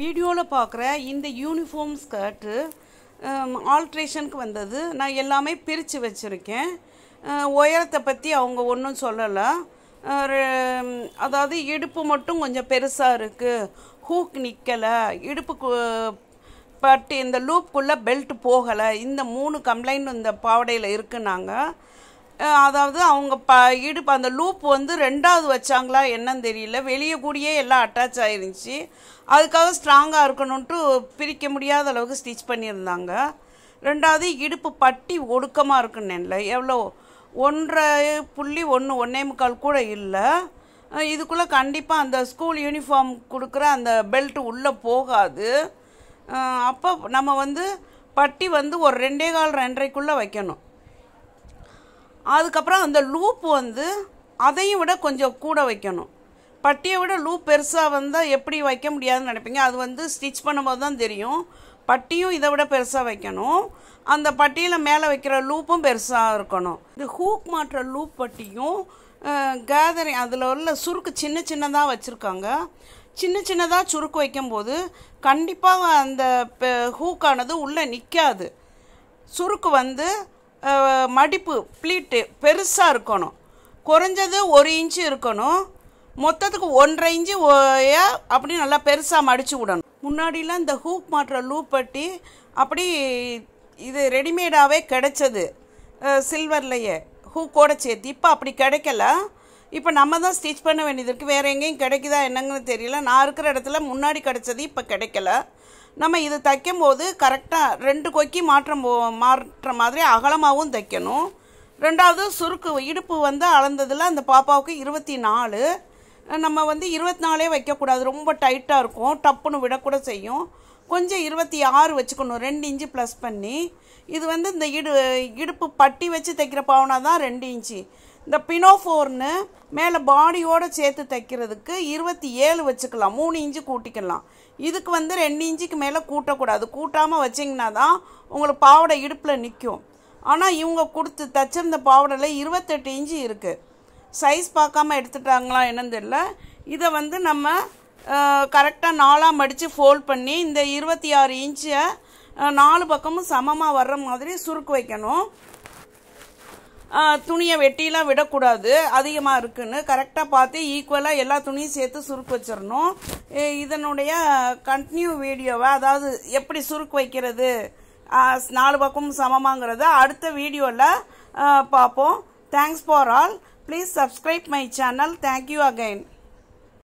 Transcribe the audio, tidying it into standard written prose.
வீடியோவில் பார்க்குற இந்த யூனிஃபார்ம் ஸ்கர்ட்டு ஆல்ட்ரேஷனுக்கு வந்தது. நான் எல்லாமே பிரித்து வச்சுருக்கேன். உயரத்தை பற்றி அவங்க ஒன்றும் சொல்லலை. அதாவது இடுப்பு மட்டும் கொஞ்சம் பெருசாக இருக்குது, ஹூக் நிற்கலை, இடுப்புக்கு பட்டு இந்த லூப்புக்குள்ளே பெல்ட் போகலை, இந்த 3 கம்ப்ளைண்ட் இந்த பாவடையில் இருக்குன்னாங்க. அதாவது அவங்க இடுப்பு அந்த லூப் வந்து 2வது வச்சாங்களா என்னன்னு தெரியல, வெளியே கூடியே எல்லாம் அட்டாச் ஆகிருந்துச்சு. அதுக்காக ஸ்ட்ராங்காக இருக்கணுன்ட்டு பிரிக்க முடியாத அளவுக்கு ஸ்டிச் பண்ணியிருந்தாங்க. 2வது இடுப்பு பட்டி ஒடுக்கமாக இருக்குன்னு எவ்வளோ 1.1 1.25 கூட இல்லை. இதுக்குள்ளே கண்டிப்பாக அந்த ஸ்கூல் யூனிஃபார்ம் கொடுக்குற அந்த பெல்ட் உள்ளே போகாது. அப்போ நம்ம வந்து பட்டி வந்து ஒரு 2.25 2.5க்குள்ளே வைக்கணும். அதுக்கப்புறம் அந்த லூப் வந்து அதையும் விட கொஞ்சம் கூட வைக்கணும். பட்டியை விட லூப் பெருசாக வந்தால் எப்படி வைக்க முடியாதுன்னு நினைப்பீங்க. அது வந்து ஸ்டிச் பண்ணும்போது தான் தெரியும். பட்டியும் இதை விட பெருசாக வைக்கணும். அந்த பட்டியில் மேலே வைக்கிற லூப்பும் பெருசாக இருக்கணும். இந்த ஹூக் மாட்டுற லூப் பட்டியும் கேதரிங் அதில் உள்ள சுருக்கு சின்ன சின்னதாக வச்சுருக்காங்க. சின்ன சின்னதாக சுருக்கு வைக்கும்போது கண்டிப்பாக அந்த ஹூக்கானது உள்ளே நிற்காது. சுருக்கு வந்து மடிப்பு ப்ளீட்டு பெருசாக இருக்கணும். குறைஞ்சது 1 இன்ச்சு இருக்கணும். மொத்தத்துக்கு 1.5 இன்ச்சு அப்படி நல்லா பெருசாக மடித்து விடணும். முன்னாடிலாம் இந்த ஹூக் மாட்டுற லூப் பட்டி அப்படி இது ரெடிமேடாகவே கிடைச்சது, சில்வர்லையே ஹூக்கோடு சேர்த்து. இப்போ அப்படி கிடைக்கல. இப்போ நம்ம தான் ஸ்டிச் பண்ண வேண்டியது இருக்குது. வேறு எங்கேயும் கிடைக்குதா என்னங்கன்னு தெரியல. நான் இருக்கிற இடத்துல முன்னாடி கிடைச்சது இப்போ கிடைக்கல. நம்ம இது தைக்கும்போது கரெக்டாக 2 கொக்கி மாற்ற மாதிரி அகலமாகவும் தைக்கணும். 2வது சுருக்கு இடுப்பு வந்து அளந்ததில் அந்த பாப்பாவுக்கு 24. நம்ம வந்து 24 வைக்கக்கூடாது, ரொம்ப டைட்டாக இருக்கும், டப்புன்னு விடக்கூட செய்யும். கொஞ்சம் 26 வச்சுக்கணும், 2 இன்ச்சு ப்ளஸ் பண்ணி. இது வந்து இந்த இடுப்பு பட்டி வச்சு தைக்கிற பாவனா தான் 2 இன்ச்சு. இந்த பினோஃபோர்னு மேலே பாடியோடு சேர்த்து தைக்கிறதுக்கு 27 வச்சுக்கலாம், 3 இன்ச்சு கூட்டிக்கலாம். இதுக்கு வந்து 2 இன்ச்சுக்கு மேலே கூட்டக்கூடாது. கூட்டாமல் வச்சிங்கன்னா தான் உங்களுக்கு பாவடை இடுப்பில் நிற்கும். ஆனால் இவங்க கொடுத்து தைச்சிருந்த பாவடையில் 28 இன்ச்சு இருக்குது. சைஸ் பார்க்காம எடுத்துட்டாங்களா என்னன்னு தெரியல. இதை வந்து நம்ம கரெக்டாக 4ஆக மடித்து ஃபோல்ட் பண்ணி இந்த 26 இன்ச்சை 4 பக்கமும் சமமாக வர்ற மாதிரி சுருக்கு வைக்கணும். துணியை வெட்டிலாம் விடக்கூடாது, அதிகமாக இருக்குன்னு கரெக்டாக பார்த்து ஈக்குவலாக எல்லா துணியும் சேர்த்து சுருக்கு வச்சிடணும். இதனுடைய கண்டினியூ வீடியோவை, அதாவது எப்படி சுருக்கு வைக்கிறது 4 பக்கமும் சமமாங்கிறத அடுத்த வீடியோவில் பார்ப்போம். Thanks for all. Please subscribe my channel. Thank you again.